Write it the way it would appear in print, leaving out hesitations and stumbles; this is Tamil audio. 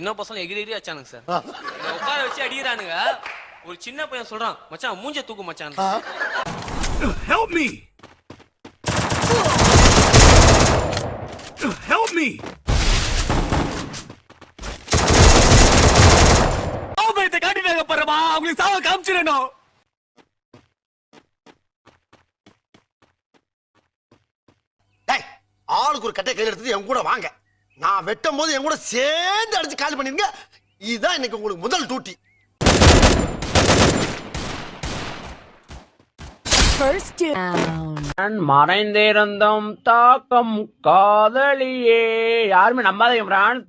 இன்னும் பசங்க எகிரி வச்சானுங்க சார். உட்கார வச்சு அடிக்கிறானுங்க. ஒரு சின்ன பையன் சொல்றான், மச்சான் மூஞ்ச தூக்கு மச்சான். Help me! Help me! அவங்கள்ட்ட காட்டினாங்க பாருமா, அவங்களுக்கு சாவ காமிச்சிடணும். ஆளுக்கு ஒரு கட்டை கையில் எடுத்துட்டு என் கூட வாங்க. நான் வெட்டும் போது என் கூட சேர்ந்து அடிச்சு காலி பண்ணிருங்க. இதுதான் இன்னைக்கு உங்களுக்கு முதல் டியூட்டி. மறைந்திருந்தும் தாக்கம் காதலியே. யாருமே நம்பாதீங்க பிரான்.